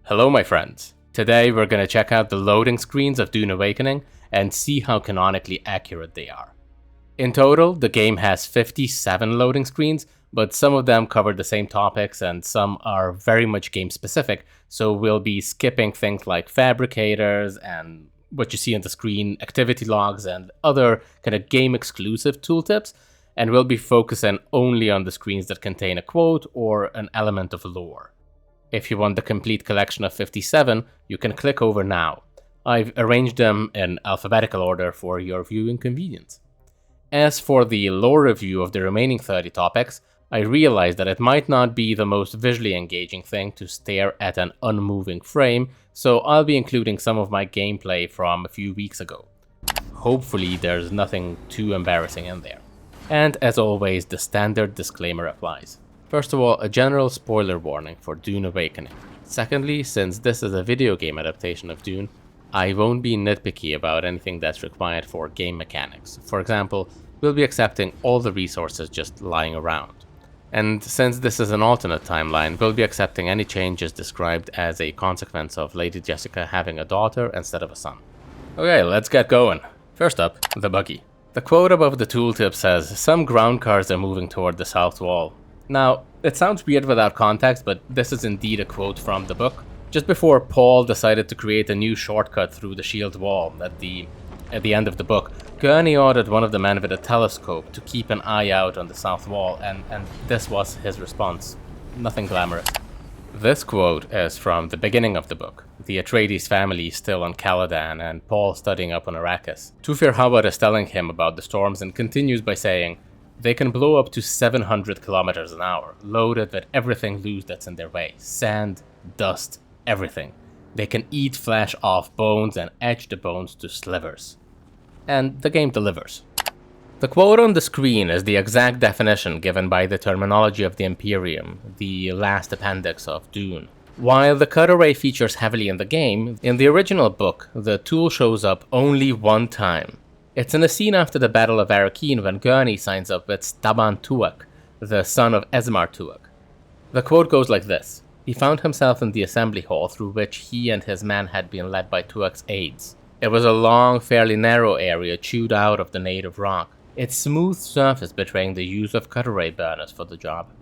Hello my friends, today we're going to check out the loading screens of Dune Awakening and see how canonically accurate they are. In total, the game has 57 loading screens, but some of them cover the same topics and some are very much game specific, so we'll be skipping things like fabricators and what you see on the screen, activity logs and other kind of game exclusive tooltips, and we'll be focusing only on the screens that contain a quote or an element of lore. If you want the complete collection of 57, you can click over now. I've arranged them in alphabetical order for your viewing convenience. As for the lore review of the remaining 30 topics, I realized that it might not be the most visually engaging thing to stare at an unmoving frame, so I'll be including some of my gameplay from a few weeks ago. Hopefully there's nothing too embarrassing in there. And as always, the standard disclaimer applies. First of all, a general spoiler warning for Dune Awakening. Secondly, since this is a video game adaptation of Dune, I won't be nitpicky about anything that's required for game mechanics. For example, we'll be accepting all the resources just lying around. And since this is an alternate timeline, we'll be accepting any changes described as a consequence of Lady Jessica having a daughter instead of a son. Okay, let's get going. First up, the Buggy. The quote above the tooltip says, "Some ground cars are moving toward the south wall." Now, it sounds weird without context, but this is indeed a quote from the book. Just before Paul decided to create a new shortcut through the shield wall at the end of the book, Gurney ordered one of the men with a telescope to keep an eye out on the south wall, and this was his response. Nothing glamorous. This quote is from the beginning of the book. The Atreides family is still on Caladan and Paul studying up on Arrakis. Tufir Hawat is telling him about the storms and continues by saying, "They can blow up to 700 kilometers an hour, loaded with everything loose that's in their way. Sand, dust, everything. They can eat flesh off bones and etch the bones to slivers." And the game delivers. The quote on the screen is the exact definition given by the terminology of the Imperium, the last appendix of Dune. While the Cutteray features heavily in the game, in the original book, the tool shows up only one time. It's in a scene after the Battle of Arrakeen when Gurney signs up with Staban Tuak, the son of Esmar Tuak. The quote goes like this: "He found himself in the assembly hall through which he and his men had been led by Tuak's aides. It was a long, fairly narrow area chewed out of the native rock, its smooth surface betraying the use of Cutteray burners for the job."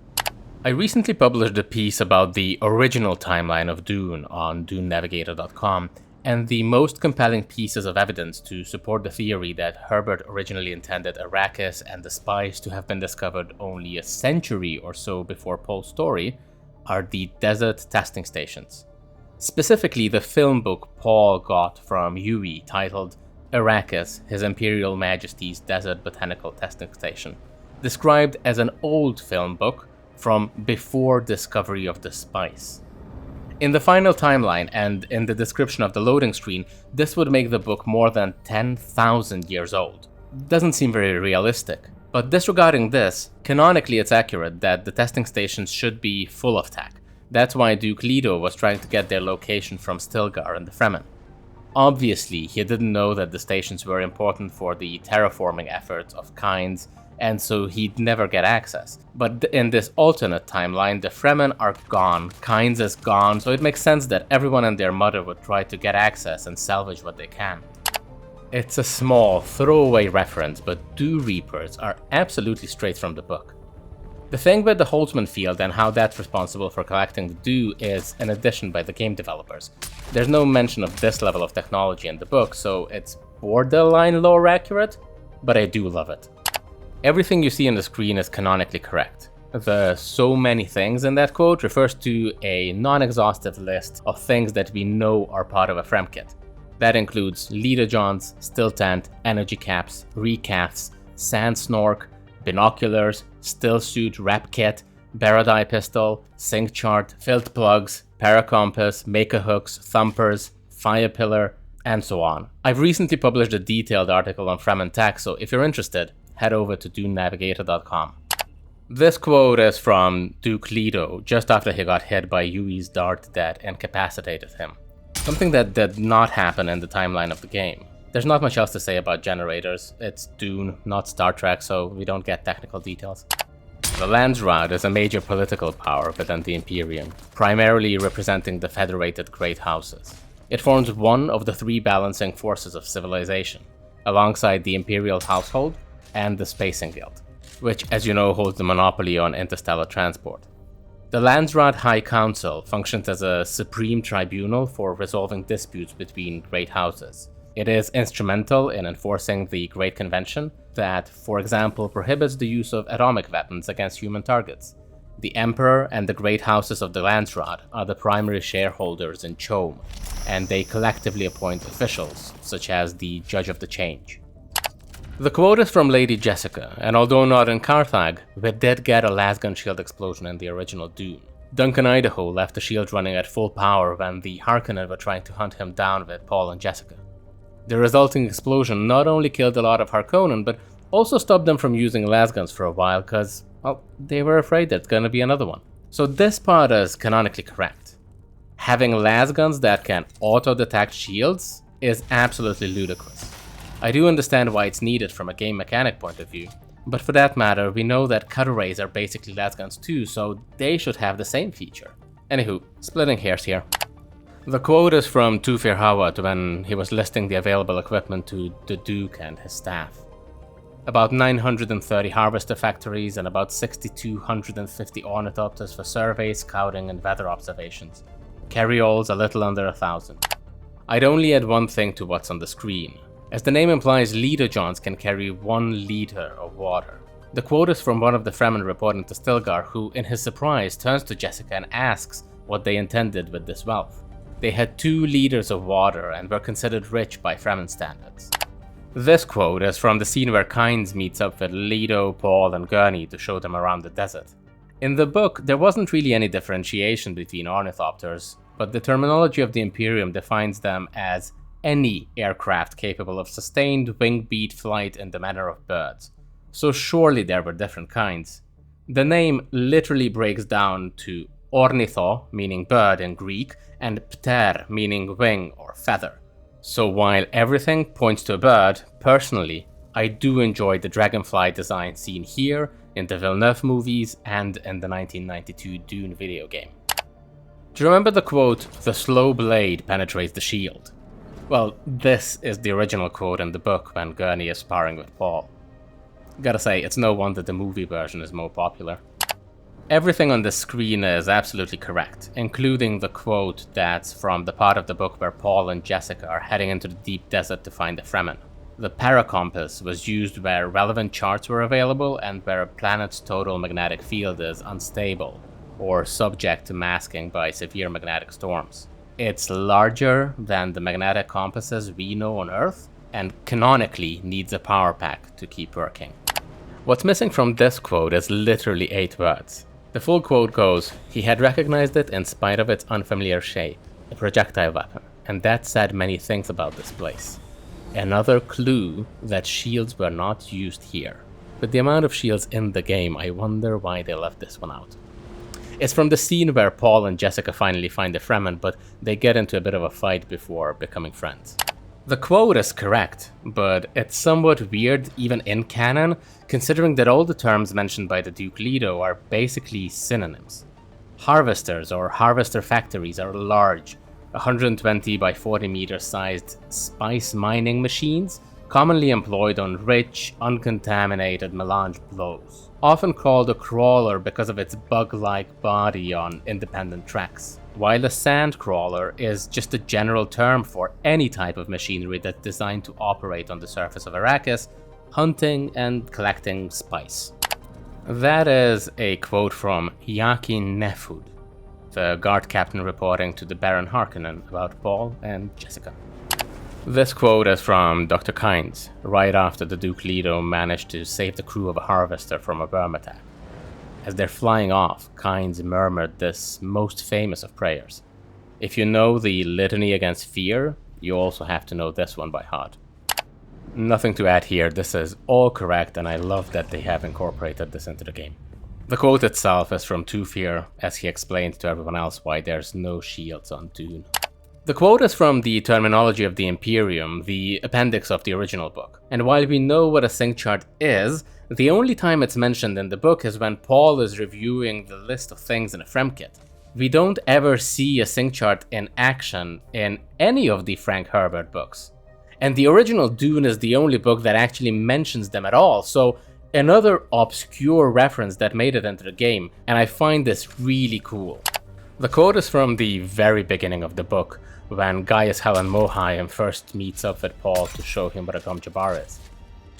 I recently published a piece about the original timeline of Dune on DuneNavigator.com, and the most compelling pieces of evidence to support the theory that Herbert originally intended Arrakis and the spice to have been discovered only a century or so before Poe's story are the desert testing stations. Specifically, the film book Paul got from Yui titled Arrakis, His Imperial Majesty's Desert Botanical Testing Station, described as an old film book from before discovery of the spice. In the final timeline and in the description of the loading screen, this would make the book more than 10,000 years old. Doesn't seem very realistic. But disregarding this, canonically it's accurate that the testing stations should be full of tech. That's why Duke Leto was trying to get their location from Stilgar and the Fremen. Obviously, he didn't know that the stations were important for the terraforming efforts of Kynes, and so he'd never get access. But in this alternate timeline, the Fremen are gone, Kynes is gone, so it makes sense that everyone and their mother would try to get access and salvage what they can. It's a small, throwaway reference, but Dew Reapers are absolutely straight from the book. The thing with the Holtzman field and how that's responsible for collecting the dew is an addition by the game developers. There's no mention of this level of technology in the book, so it's borderline lore accurate, but I do love it. Everything you see on the screen is canonically correct. The "so many things" in that quote refers to a non-exhaustive list of things that we know are part of a Fremkit. That includes Literjons, Stilltent, energy caps, recaps, sand snork, binoculars, stillsuit rep kit, Baradai pistol, Sinkchart, filt plugs, Paracompass, maker hooks, thumpers, fire pillar, and so on. I've recently published a detailed article on Fremen tech, so if you're interested, head over to DuneNavigator.com. This quote is from Duke Leto just after he got hit by Yui's dart that incapacitated him. Something that did not happen in the timeline of the game. There's not much else to say about generators. It's Dune, not Star Trek, so we don't get technical details. The Landsraad is a major political power within the Imperium, primarily representing the federated Great Houses. It forms one of the three balancing forces of civilization, alongside the Imperial Household and the Spacing Guild, which, as you know, holds the monopoly on interstellar transport. The Landsraad High Council functions as a supreme tribunal for resolving disputes between great houses. It is instrumental in enforcing the Great Convention that, for example, prohibits the use of atomic weapons against human targets. The Emperor and the great houses of the Landsraad are the primary shareholders in CHOAM, and they collectively appoint officials, such as the Judge of the Change. The quote is from Lady Jessica, and although not in Carthag, we did get a lasgun shield explosion in the original Dune. Duncan Idaho left the shield running at full power when the Harkonnen were trying to hunt him down with Paul and Jessica. The resulting explosion not only killed a lot of Harkonnen, but also stopped them from using lasguns for a while because, well, they were afraid there's gonna be another one. So this part is canonically correct. Having lasguns that can auto-detect shields is absolutely ludicrous. I do understand why it's needed from a game mechanic point of view, but for that matter, we know that Cutterays are basically lasguns too, so they should have the same feature. Anywho, splitting hairs here. The quote is from Tufir Hawat when he was listing the available equipment to the Duke and his staff. About 930 harvester factories and about 6,250 ornithopters for surveys, scouting and weather observations. Carrioles a little under 1,000. I'd only add one thing to what's on the screen. As the name implies, Literjons can carry 1 liter of water. The quote is from one of the Fremen reporting to Stilgar, who in his surprise turns to Jessica and asks what they intended with this wealth. They had 2 liters of water and were considered rich by Fremen standards. This quote is from the scene where Kynes meets up with Leto, Paul and Gurney to show them around the desert. In the book, there wasn't really any differentiation between ornithopters, but the terminology of the Imperium defines them as any aircraft capable of sustained wing-beat flight in the manner of birds. So surely there were different kinds. The name literally breaks down to ornitho, meaning bird in Greek, and pter, meaning wing or feather. So while everything points to a bird, personally, I do enjoy the dragonfly design seen here, in the Villeneuve movies, and in the 1992 Dune video game. Do you remember the quote, "The slow blade penetrates the shield"? Well, this is the original quote in the book when Gurney is sparring with Paul. Gotta say, it's no wonder the movie version is more popular. Everything on the screen is absolutely correct, including the quote that's from the part of the book where Paul and Jessica are heading into the deep desert to find the Fremen. The Paracompass was used where relevant charts were available and where a planet's total magnetic field is unstable, or subject to masking by severe magnetic storms. It's larger than the magnetic compasses we know on Earth, and canonically needs a power pack to keep working. What's missing from this quote is literally 8 words. The full quote goes, "He had recognized it in spite of its unfamiliar shape, a projectile weapon, and that said many things about this place. Another clue that shields were not used here. With the amount of shields in the game, I wonder why they left this one out." It's from the scene where Paul and Jessica finally find the Fremen, but they get into a bit of a fight before becoming friends. The quote is correct, but it's somewhat weird even in canon, considering that all the terms mentioned by the Duke Leto are basically synonyms. Harvesters or harvester factories are large, 120 by 40 meter sized spice mining machines commonly employed on rich, uncontaminated melange blows, often called a crawler because of its bug-like body on independent tracks, while a Sandcrawler is just a general term for any type of machinery that's designed to operate on the surface of Arrakis, hunting and collecting spice. That is a quote from Yakin Nefud, the guard captain reporting to the Baron Harkonnen about Paul and Jessica. This quote is from Dr. Kynes, right after the Duke Leto managed to save the crew of a harvester from a worm attack. As they're flying off, Kynes murmured this most famous of prayers. If you know the Litany Against Fear, you also have to know this one by heart. Nothing to add here, this is all correct, and I love that they have incorporated this into the game. The quote itself is from Tufir, as he explained to everyone else why there's no shields on Dune. The quote is from the Terminology of the Imperium, the appendix of the original book. And while we know what a Sinkchart is, the only time it's mentioned in the book is when Paul is reviewing the list of things in a Fremkit. We don't ever see a Sinkchart in action in any of the Frank Herbert books. And the original Dune is the only book that actually mentions them at all, so another obscure reference that made it into the game, and I find this really cool. The quote is from the very beginning of the book, when Gaius Helen Mohiam first meets up with Paul to show him what a Gom Jabbar is.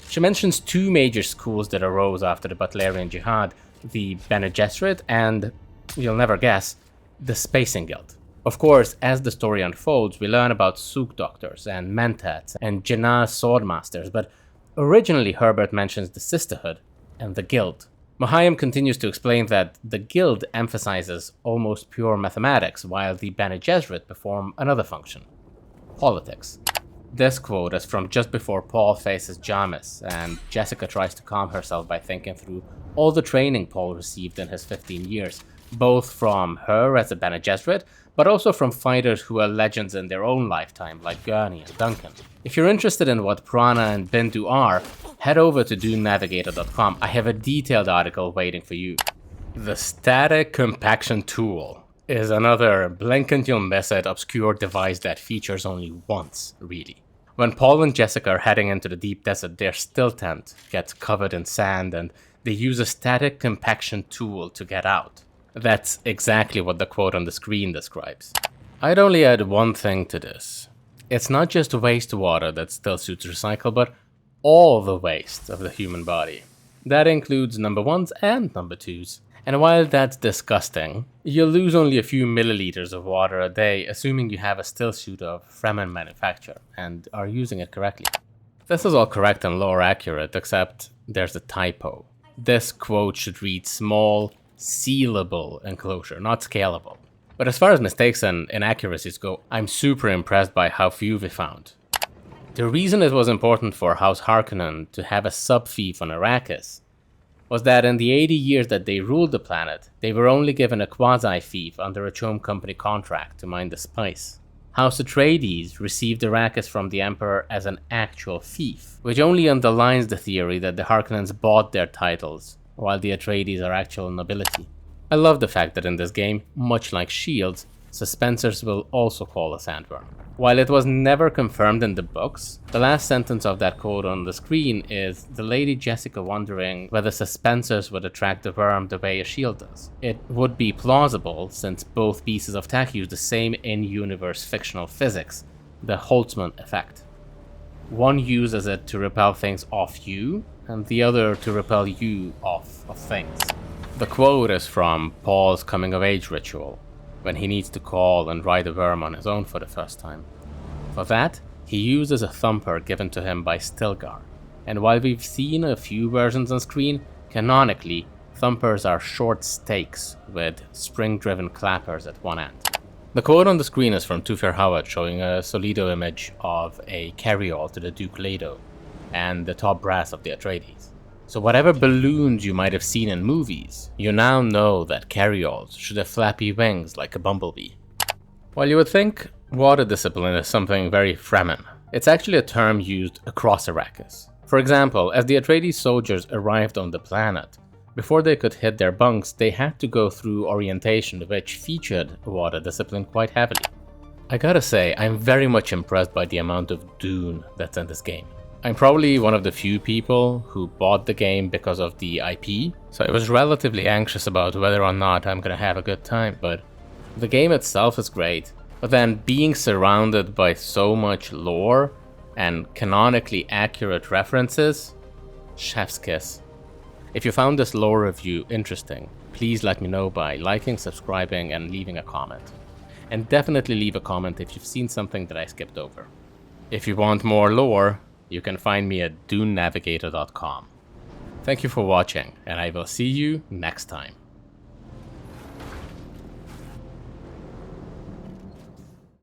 She mentions two major schools that arose after the Butlerian Jihad, the Bene Gesserit and, you'll never guess, the Spacing Guild. Of course, as the story unfolds, we learn about Sook Doctors and Mentats and Jinnah Swordmasters, but originally Herbert mentions the Sisterhood and the Guild. Mohiam continues to explain that the Guild emphasizes almost pure mathematics, while the Bene Gesserit perform another function: politics. This quote is from just before Paul faces Jamis, and Jessica tries to calm herself by thinking through all the training Paul received in his 15 years, both from her as a Bene Gesserit, but also from fighters who are legends in their own lifetime, like Gurney and Duncan. If you're interested in what Prana and Bindu are, head over to DuneNavigator.com. I have a detailed article waiting for you. The Static Compaction Tool is another blink and you'll miss it obscure device that features only once, really. When Paul and Jessica are heading into the deep desert, their Stilltent gets covered in sand and they use a static compaction tool to get out. That's exactly what the quote on the screen describes. I'd only add one thing to this. It's not just wastewater that Stillsuits recycle, but all the waste of the human body. That includes number ones and number twos. And while that's disgusting, you'll lose only a few milliliters of water a day, assuming you have a Stillsuit of Fremen manufacture and are using it correctly. This is all correct and lore accurate, except there's a typo. This quote should read small, sealable enclosure, not scalable. But as far as mistakes and inaccuracies go, I'm super impressed by how few we found. The reason it was important for House Harkonnen to have a sub-fief on Arrakis was that in the 80 years that they ruled the planet, they were only given a quasi-fief under a Chom Company contract to mine the spice. House Atreides received Arrakis from the Emperor as an actual fief, which only underlines the theory that the Harkonnens bought their titles, while the Atreides are actual nobility. I love the fact that in this game, much like shields, Suspensors will also call a Sandworm. While it was never confirmed in the books, the last sentence of that quote on the screen is the Lady Jessica wondering whether Suspensors would attract the worm the way a shield does. It would be plausible since both pieces of tech use the same in-universe fictional physics, the Holtzman effect. One uses it to repel things off you, and the other to repel you off of things. The quote is from Paul's coming-of-age ritual, when he needs to call and ride a worm on his own for the first time. For that, he uses a Thumper given to him by Stilgar, and while we've seen a few versions on screen, canonically, Thumpers are short stakes with spring-driven clappers at one end. The quote on the screen is from Tufir Howard showing a Solido image of a carryall to the Duke Leto and the top brass of the Atreides. So whatever balloons you might have seen in movies, you now know that carryalls should have flappy wings like a bumblebee. While you would think water discipline is something very Fremen, it's actually a term used across Arrakis. For example, as the Atreides soldiers arrived on the planet, before they could hit their bunks, they had to go through orientation which featured water discipline quite heavily. I gotta say, I'm very much impressed by the amount of Dune that's in this game. I'm probably one of the few people who bought the game because of the IP, so I was relatively anxious about whether or not I'm gonna have a good time, but the game itself is great. But then being surrounded by so much lore and canonically accurate references, chef's kiss. If you found this lore review interesting, please let me know by liking, subscribing, and leaving a comment. And definitely leave a comment if you've seen something that I skipped over. If you want more lore, you can find me at DuneNavigator.com. Thank you for watching, and I will see you next time.